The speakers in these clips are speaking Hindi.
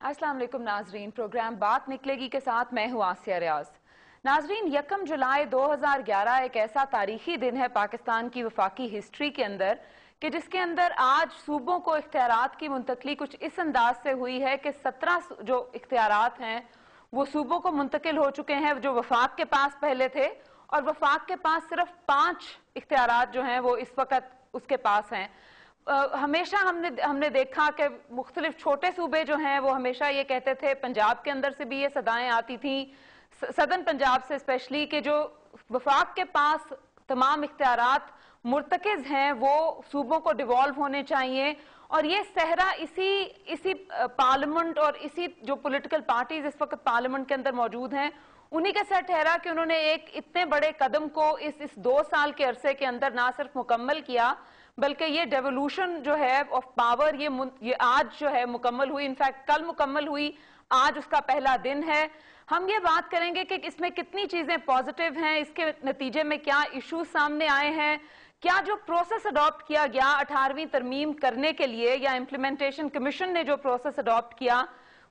अस्सलाम वालेकुम नाजरीन, प्रोग्राम बात निकलेगी के साथ मैं हूं आसिया रियाज। नाजरीन, 1 जुलाई 2011 एक ऐसा तारीखी दिन है पाकिस्तान की वफाकी हिस्ट्री के अंदर कि जिसके अंदर आज सूबों को इख्तियारात की मुंतकली कुछ इस अंदाज से हुई है कि 17 जो इख्तियारात हैं वो सूबों को मुंतकिल हो चुके हैं, जो वफाक के पास पहले थे, और वफाक के पास सिर्फ 5 इख्तियारात जो हैं वो इस वक्त उसके पास हैं। हमेशा हमने देखा कि मुख्तलिफ छोटे सूबे जो हैं वो हमेशा ये कहते थे, पंजाब के अंदर से भी ये सदाएं आती थी, सदर्न पंजाब से स्पेशली, कि जो वफाक के पास तमाम इख्तियारात मुर्तकिज हैं वो सूबों को डिवॉल्व होने चाहिए। और ये सहरा इसी पार्लियामेंट और इसी जो पॉलिटिकल पार्टीज इस वक्त पार्लियामेंट के अंदर मौजूद हैं उन्हीं के साथ ठहरा कि उन्होंने एक इतने बड़े कदम को इस 2 साल के अरसे के अंदर ना सिर्फ मुकम्मल किया बल्कि ये डेवोल्यूशन जो है ऑफ पावर ये आज जो है मुकम्मल हुई। इनफैक्ट कल मुकम्मल हुई, आज उसका पहला दिन है। हम ये बात करेंगे कि इसमें कितनी चीजें पॉजिटिव हैं, इसके नतीजे में क्या इश्यूज सामने आए हैं, क्या जो प्रोसेस अडॉप्ट किया गया 18वीं तरमीम करने के लिए या इम्प्लीमेंटेशन कमीशन ने जो प्रोसेस अडॉप्ट किया,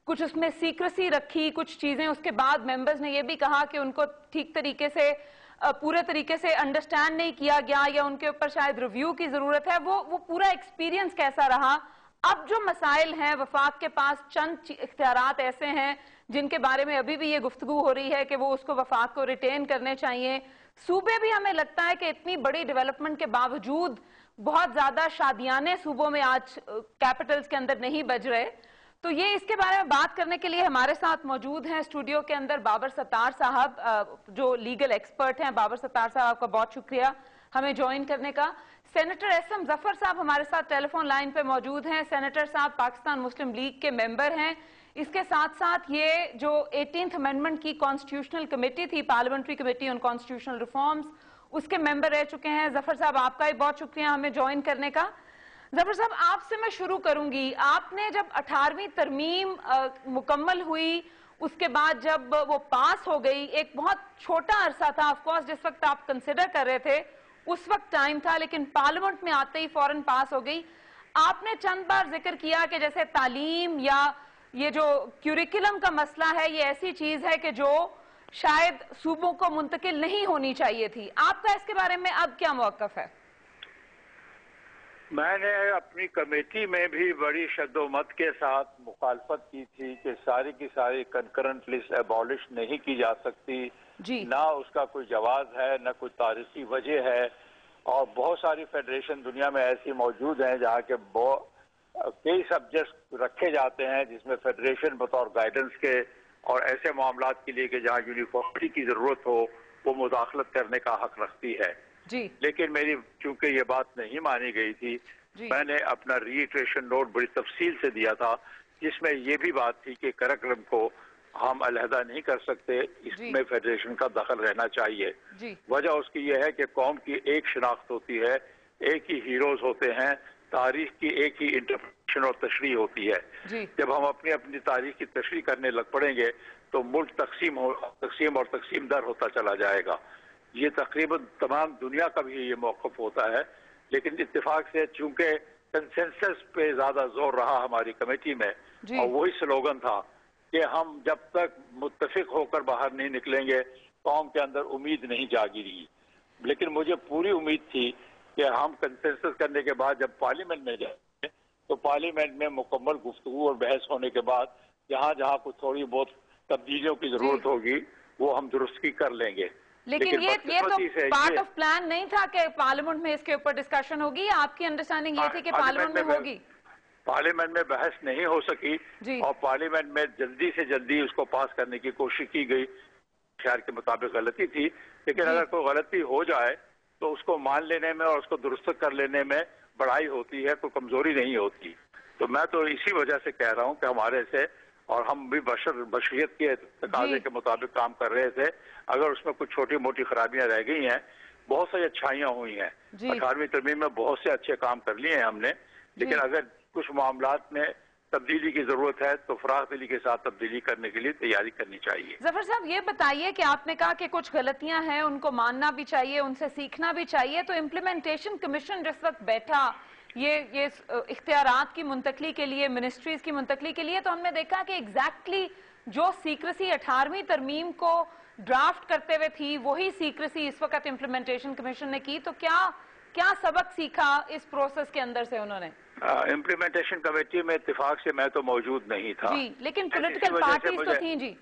कुछ उसमें सीक्रेसी रखी, कुछ चीजें उसके बाद मेंबर्स ने यह भी कहा कि उनको ठीक तरीके से पूरे तरीके से अंडरस्टैंड नहीं किया गया या उनके ऊपर शायद रिव्यू की जरूरत है। वो पूरा एक्सपीरियंस कैसा रहा। अब जो मसाइल हैं, वफाक के पास चंद इख्तियारात ऐसे हैं जिनके बारे में अभी भी ये गुफ्तगू हो रही है कि वो उसको वफाक को रिटेन करने चाहिए। सूबे भी हमें लगता है कि इतनी बड़ी डेवलपमेंट के बावजूद बहुत ज्यादा शादियाने सूबों में आज कैपिटल्स के अंदर नहीं बज रहे। तो ये इसके बारे में बात करने के लिए हमारे साथ मौजूद हैं स्टूडियो के अंदर बाबर सत्तार साहब, जो लीगल एक्सपर्ट हैं। बाबर सत्तार साहब, आपका बहुत शुक्रिया हमें ज्वाइन करने का। सेनेटर एसएम जफर साहब हमारे साथ टेलीफोन लाइन पे मौजूद हैं। सेनेटर साहब पाकिस्तान मुस्लिम लीग के मेंबर हैं। इसके साथ साथ ये जो 18th अमेंडमेंट की कॉन्स्टिट्यूशनल कमेटी थी, parliamentary committee on constitutional reforms, उसके मेंबर रह चुके हैं। जफर साहब, आपका भी बहुत शुक्रिया हमें ज्वाइन करने का। जफर साहब, आपसे मैं शुरू करूंगी। आपने जब 18वीं तरमीम मुकम्मल हुई, उसके बाद जब वो पास हो गई, एक बहुत छोटा अरसा था ऑफकोर्स जिस वक्त आप कंसिडर कर रहे थे, उस वक्त टाइम था, लेकिन पार्लियामेंट में आते ही फौरन पास हो गई। आपने चंद बार जिक्र किया कि जैसे तालीम या ये जो क्यूरिकुलम का मसला है, ये ऐसी चीज है कि जो शायद सूबों को मुंतकिल नहीं होनी चाहिए थी। आपका इसके बारे में अब क्या मौक़िफ़ है? मैंने अपनी कमेटी में भी बड़ी शद्दोमत के साथ मुखालफत की थी कि सारी की सारी कंकरेंट लिस्ट एबॉलिश नहीं की जा सकती, ना उसका कोई जवाब है, ना कोई तारीखी वजह है। और बहुत सारी फेडरेशन दुनिया में ऐसी मौजूद हैं जहाँ के कई सब्जेक्ट रखे जाते हैं जिसमें फेडरेशन बतौर गाइडेंस के और ऐसे मामलात के लिए कि जहाँ यूनिफॉर्मिटी की जरूरत हो वो मुदाखलत करने का हक रखती है। लेकिन मेरी चूंकि ये बात नहीं मानी गई थी, मैंने अपना रीइटरेशन नोट बड़ी तफसील से दिया था जिसमें ये भी बात थी कि करिकुलम को हम अलहदा नहीं कर सकते, इसमें फेडरेशन का दखल रहना चाहिए। वजह उसकी यह है कि कौम की एक शिनाख्त होती है, एक ही हीरोज होते हैं, तारीख की एक ही इंटरप्रिटेशन और तशरीह होती है। जब हम अपनी अपनी तारीख की तशरीह करने लग पड़ेंगे तो मुल्क तकसीम और तकसीम दर होता चला जाएगा। ये तकरीबन तमाम दुनिया का भी ये मौक़िफ़ होता है। लेकिन इत्तेफाक से चूंकि कंसेंसस पे ज्यादा जोर रहा हमारी कमेटी में, और वही स्लोगन था कि हम जब तक मुत्तफिक होकर बाहर नहीं निकलेंगे कौम के अंदर उम्मीद नहीं जागेगी। लेकिन मुझे पूरी उम्मीद थी कि हम कंसेंसस करने के बाद जब पार्लियामेंट में जाएंगे तो पार्लियामेंट में मुकम्मल गुफ्तगू और बहस होने के बाद जहाँ जहाँ कुछ थोड़ी बहुत तब्दीलियों की जरूरत होगी वो हम दुरुस्ती कर लेंगे। लेकिन ये तो पार्ट ऑफ प्लान नहीं था कि पार्लियामेंट में इसके ऊपर डिस्कशन होगी। आपकी अंडरस्टैंडिंग ये थी कि पार्लियामेंट में होगी? पार्लियामेंट में बहस नहीं हो सकी और पार्लियामेंट में जल्दी से जल्दी उसको पास करने की कोशिश की गई। ख्याल के मुताबिक गलती थी, लेकिन अगर कोई गलती हो जाए तो उसको मान लेने में और उसको दुरुस्त कर लेने में बड़ाई होती है, कोई कमजोरी नहीं होती। तो मैं तो इसी वजह से कह रहा हूँ कि हमारे से, और हम भी बशरियत के तकाजे के मुताबिक काम कर रहे थे, अगर उसमें कुछ छोटी मोटी खराबियां रह गई हैं, बहुत सारी अच्छाइयां हुई हैं। 18वीं तरमीम में बहुत से अच्छे काम कर लिए हैं हमने, लेकिन अगर कुछ मामलात में तब्दीली की जरूरत है तो फराख दिली के साथ तब्दीली करने के लिए तैयारी करनी चाहिए। जफर साहब, ये बताइए कि आपने कहा कि कुछ गलतियां हैं, उनको मानना भी चाहिए, उनसे सीखना भी चाहिए। तो इम्प्लीमेंटेशन कमीशन जिस वक्त बैठा ये इख्तियारात की मुंतकली के लिए, मिनिस्ट्रीज की मुंतकली के लिए, तो हमने देखा कि एग्जैक्टली जो सीक्रेसी 18वीं तरमीम को ड्राफ्ट करते हुए थी, वही सीक्रेसी इस वक्त इम्प्लीमेंटेशन कमीशन ने की। तो क्या सबक सीखा इस प्रोसेस के अंदर से उन्होंने? इम्प्लीमेंटेशन कमेटी में इत्तेफाक से मैं तो मौजूद नहीं था जी, लेकिन पॉलिटिकल पार्टीज तो थी जी।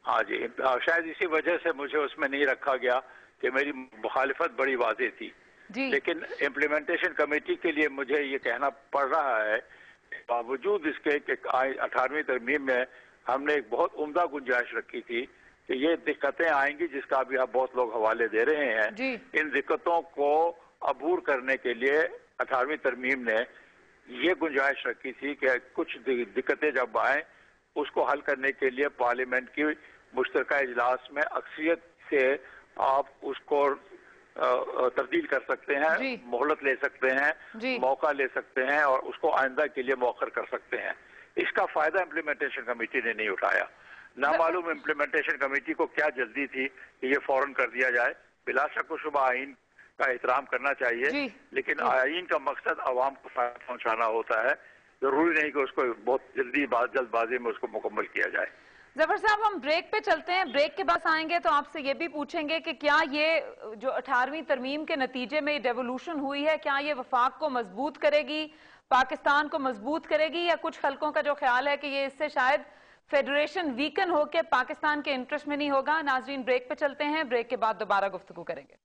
हाँ जी, शायद इसी वजह से मुझे उसमें नहीं रखा गया कि मेरी मुखालिफत बड़ी वाज़ेह थी जी। लेकिन इम्प्लीमेंटेशन कमेटी के लिए मुझे ये कहना पड़ रहा है, बावजूद इसके कि 18वीं तरमीम में हमने एक बहुत उम्दा गुंजाइश रखी थी कि ये दिक्कतें आएंगी, जिसका अभी आप बहुत लोग हवाले दे रहे हैं जी। इन दिक्कतों को अबूर करने के लिए 18वीं तरमीम ने ये गुंजाइश रखी थी कि कुछ दिक्कतें जब आए उसको हल करने के लिए पार्लियामेंट की मुश्तरका इजलास में अक्सरियत से आप उसको तब्दील कर सकते हैं, मोहलत ले सकते हैं, मौका ले सकते हैं और उसको आइंदा के लिए मौखर कर सकते हैं। इसका फायदा इम्प्लीमेंटेशन कमेटी ने नहीं उठाया। ना मालूम इम्प्लीमेंटेशन कमेटी को क्या जल्दी थी कि ये फौरन कर दिया जाए। बिला शक व शुबा आइन का एहतराम करना चाहिए, लेकिन आइन का मकसद आवाम को फायदा पहुंचाना होता है। जरूरी नहीं कि उसको बहुत जल्दबाजी में उसको मुकम्मल किया जाए। जफर साहब, हम ब्रेक पे चलते हैं। ब्रेक के बाद आएंगे तो आपसे ये भी पूछेंगे कि क्या ये जो 18वीं तरमीम के नतीजे में डेवोल्यूशन हुई है, क्या ये वफाक को मजबूत करेगी, पाकिस्तान को मजबूत करेगी, या कुछ हल्कों का जो ख्याल है कि ये इससे शायद फेडरेशन वीकन होकर पाकिस्तान के इंटरेस्ट में नहीं होगा। नाजरीन, ब्रेक पे चलते हैं, ब्रेक के बाद दोबारा गुफ्तगू करेंगे।